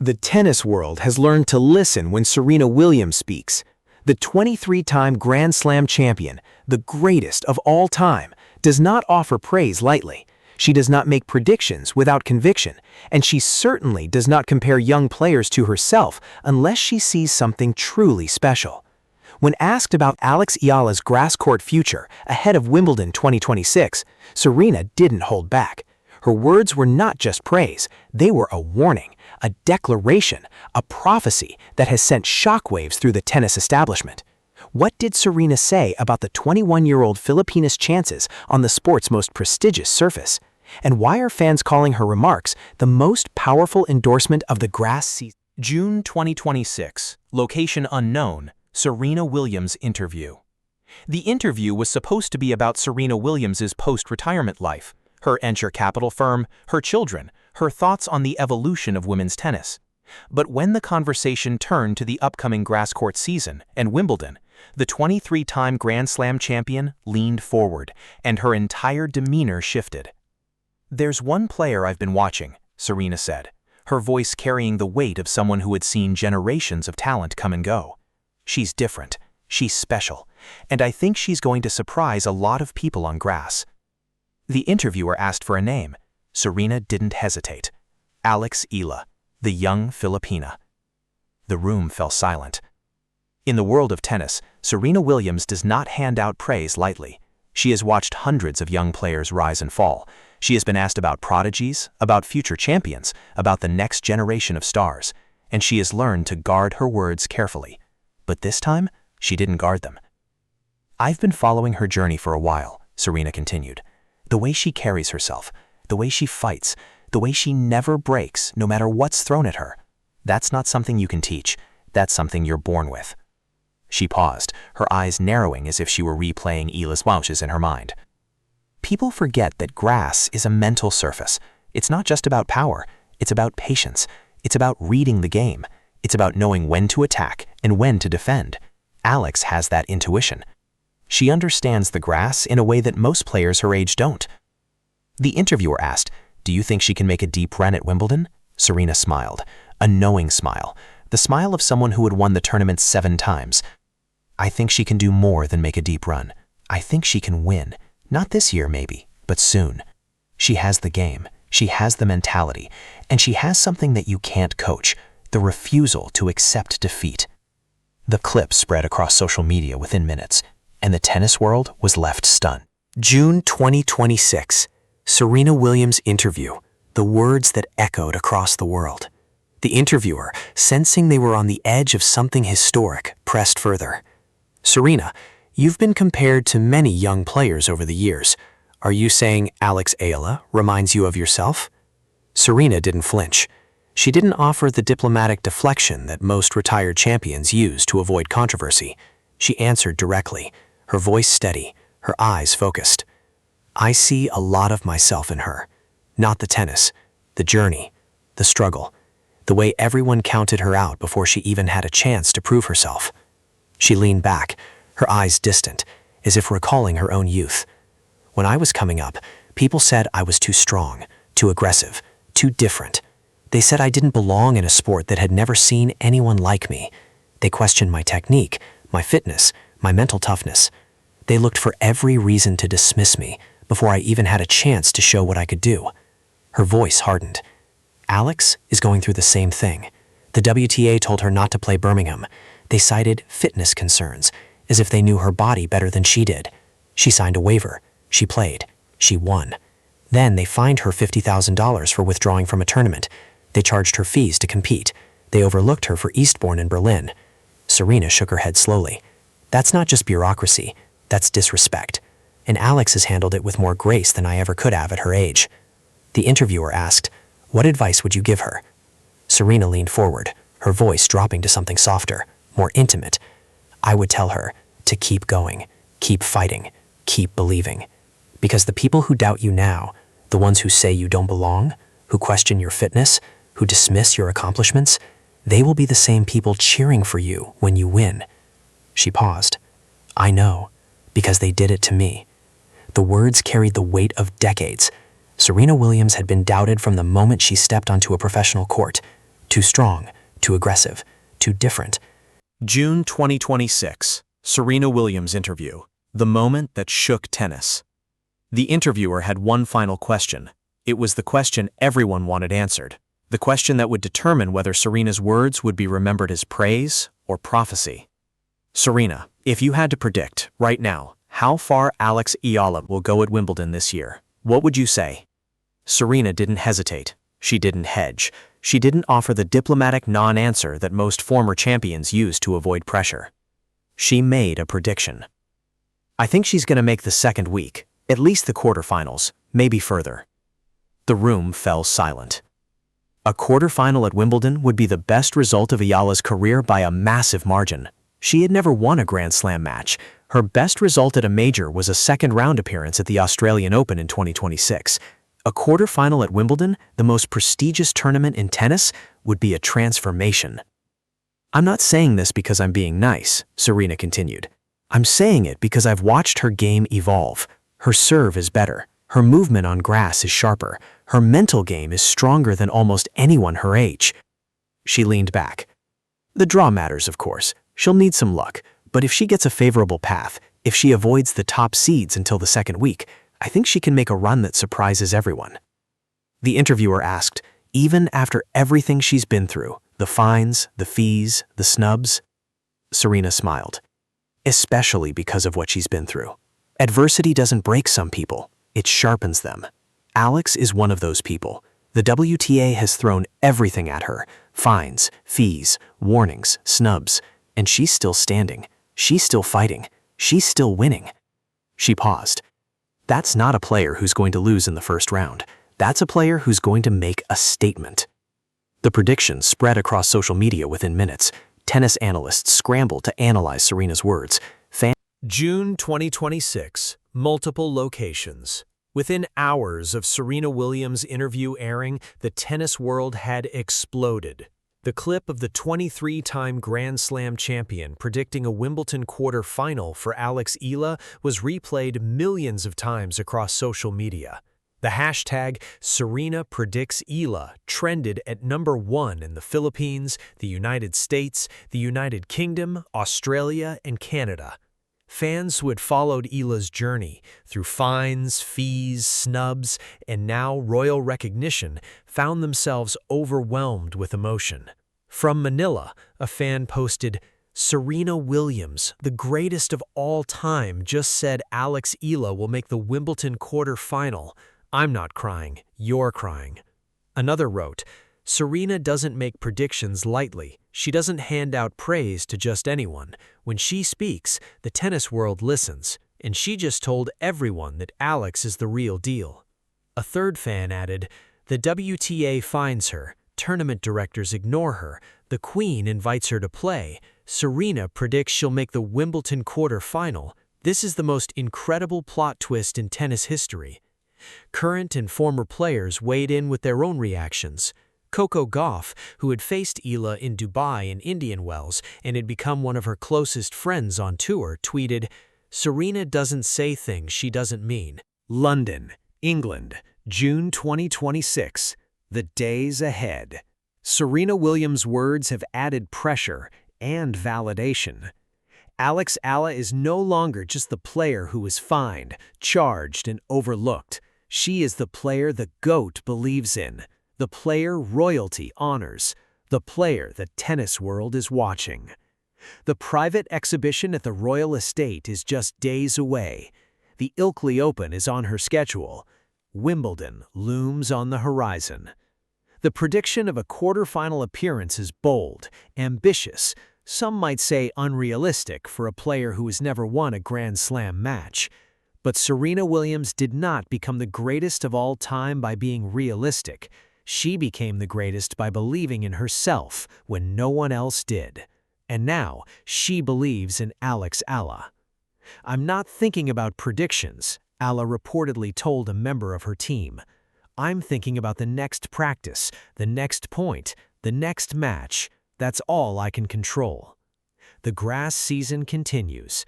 The tennis world has learned to listen when Serena Williams speaks. The 23-time Grand Slam champion, the greatest of all time, does not offer praise lightly. She does not make predictions without conviction, and she certainly does not compare young players to herself unless she sees something truly special. When asked about Alex Eala's grass court future ahead of Wimbledon 2026, Serena didn't hold back. Her words were not just praise, they were a warning, a declaration, a prophecy that has sent shockwaves through the tennis establishment. What did Serena say about the 21-year-old Filipina's chances on the sport's most prestigious surface? And why are fans calling her remarks the most powerful endorsement of the grass season? June 2026, location unknown, Serena Williams interview. The interview was supposed to be about Serena Williams' post-retirement life, her venture capital firm, her children, her thoughts on the evolution of women's tennis. But when the conversation turned to the upcoming grass court season and Wimbledon, the 23-time Grand Slam champion leaned forward, and her entire demeanor shifted. "There's one player I've been watching," Serena said, her voice carrying the weight of someone who had seen generations of talent come and go. "She's different, she's special, and I think she's going to surprise a lot of people on grass." The interviewer asked for a name. Serena didn't hesitate. Alex Eala, the young Filipina. The room fell silent. In the world of tennis, Serena Williams does not hand out praise lightly. She has watched hundreds of young players rise and fall. She has been asked about prodigies, about future champions, about the next generation of stars, and she has learned to guard her words carefully. But this time, she didn't guard them. "I've been following her journey for a while," Serena continued. "The way she carries herself, the way she fights, the way she never breaks no matter what's thrown at her. That's not something you can teach. That's something you're born with." She paused, her eyes narrowing as if she were replaying Eala's woushes in her mind. People forget that grass is a mental surface. It's not just about power. It's about patience. It's about reading the game. It's about knowing when to attack and when to defend. Alex has that intuition. She understands the grass in a way that most players her age don't. The interviewer asked, "Do you think she can make a deep run at Wimbledon?" Serena smiled, a knowing smile, the smile of someone who had won the tournament 7 times. "I think she can do more than make a deep run. I think she can win. Not this year maybe, but soon. She has the game, she has the mentality, and she has something that you can't coach, the refusal to accept defeat." The clip spread across social media within minutes, and the tennis world was left stunned. June 2026, Serena Williams interview, the words that echoed across the world. The interviewer, sensing they were on the edge of something historic, pressed further. "Serena, you've been compared to many young players over the years. Are you saying Alex Eala reminds you of yourself?" Serena didn't flinch. She didn't offer the diplomatic deflection that most retired champions use to avoid controversy. She answered directly, her voice steady, her eyes focused. "I see a lot of myself in her. Not the tennis, the journey, the struggle, the way everyone counted her out before she even had a chance to prove herself." She leaned back, her eyes distant, as if recalling her own youth. "When I was coming up, people said I was too strong, too aggressive, too different. They said I didn't belong in a sport that had never seen anyone like me. They questioned my technique, my fitness, my mental toughness. They looked for every reason to dismiss me before I even had a chance to show what I could do." Her voice hardened. Alex is going through the same thing. The WTA told her not to play Birmingham. They cited fitness concerns, as if they knew her body better than she did. She signed a waiver. She played. She won. Then they fined her $50,000 for withdrawing from a tournament. They charged her fees to compete. They overlooked her for Eastbourne in Berlin. Serena shook her head slowly. "That's not just bureaucracy. That's disrespect. And Alex has handled it with more grace than I ever could have at her age." The interviewer asked, "What advice would you give her?" Serena leaned forward, her voice dropping to something softer, more intimate. "I would tell her to keep going, keep fighting, keep believing. Because the people who doubt you now, the ones who say you don't belong, who question your fitness, who dismiss your accomplishments, they will be the same people cheering for you when you win." She paused. "I know, because they did it to me." The words carried the weight of decades. Serena Williams had been doubted from the moment she stepped onto a professional court. Too strong, too aggressive, too different. June 2026, Serena Williams interview, the moment that shook tennis. The interviewer had one final question. It was the question everyone wanted answered, the question that would determine whether Serena's words would be remembered as praise or prophecy. Serena, if you had to predict, right now, how far Alex Eala will go at Wimbledon this year, what would you say? Serena didn't hesitate. She didn't hedge. She didn't offer the diplomatic non-answer that most former champions use to avoid pressure. She made a prediction. I think she's going to make the second week, at least the quarterfinals, maybe further. The room fell silent. A quarterfinal at Wimbledon would be the best result of Eala's career by a massive margin. She had never won a Grand Slam match. Her best result at a major was a second-round appearance at the Australian Open in 2026. A quarterfinal at Wimbledon, the most prestigious tournament in tennis, would be a transformation. I'm not saying this because I'm being nice, Serena continued. I'm saying it because I've watched her game evolve. Her serve is better. Her movement on grass is sharper. Her mental game is stronger than almost anyone her age. She leaned back. The draw matters, of course. She'll need some luck, but if she gets a favorable path, if she avoids the top seeds until the second week, I think she can make a run that surprises everyone. The interviewer asked, even after everything she's been through, the fines, the fees, the snubs? Serena smiled. Especially because of what she's been through. Adversity doesn't break some people, it sharpens them. Alex is one of those people. The WTA has thrown everything at her, fines, fees, warnings, snubs, and she's still standing. She's still fighting. She's still winning. She paused. That's not a player who's going to lose in the first round. That's a player who's going to make a statement. The predictions spread across social media within minutes. Tennis analysts scrambled to analyze Serena's words. June 2026, multiple locations. Within hours of Serena Williams' interview airing, the tennis world had exploded. The clip of the 23-time Grand Slam champion predicting a Wimbledon quarter-final for Alex Eala was replayed millions of times across social media. The hashtag #SerenaPredictsEala trended at #1 in the Philippines, the United States, the United Kingdom, Australia, and Canada. Fans who had followed Eala's journey through fines, fees, snubs, and now royal recognition found themselves overwhelmed with emotion. From Manila, a fan posted, "Serena Williams, the greatest of all time, just said Alex Eala will make the Wimbledon quarter-final. I'm not crying, you're crying." Another wrote, "Serena doesn't make predictions lightly. She doesn't hand out praise to just anyone. When she speaks, the tennis world listens, and she just told everyone that Alex is the real deal." A third fan added, "The WTA finds her, tournament directors ignore her, the Queen invites her to play, Serena predicts she'll make the Wimbledon quarter-final. This is the most incredible plot twist in tennis history." Current and former players weighed in with their own reactions. Coco Gauff, who had faced Eala in Dubai and Indian Wells and had become one of her closest friends on tour, tweeted, "Serena doesn't say things she doesn't mean." London, England, June 2026. The days ahead. Serena Williams' words have added pressure and validation. Alex Eala is no longer just the player who was fined, charged, and overlooked. She is the player the GOAT believes in. The player royalty honors, the player the tennis world is watching. The private exhibition at the royal estate is just days away. The Ilkley Open is on her schedule. Wimbledon looms on the horizon. The prediction of a quarterfinal appearance is bold, ambitious, some might say unrealistic for a player who has never won a Grand Slam match. But Serena Williams did not become the greatest of all time by being realistic. She became the greatest by believing in herself when no one else did. And now, she believes in Alex Eala. "I'm not thinking about predictions," Eala reportedly told a member of her team. "I'm thinking about the next practice, the next point, the next match. That's all I can control." The grass season continues.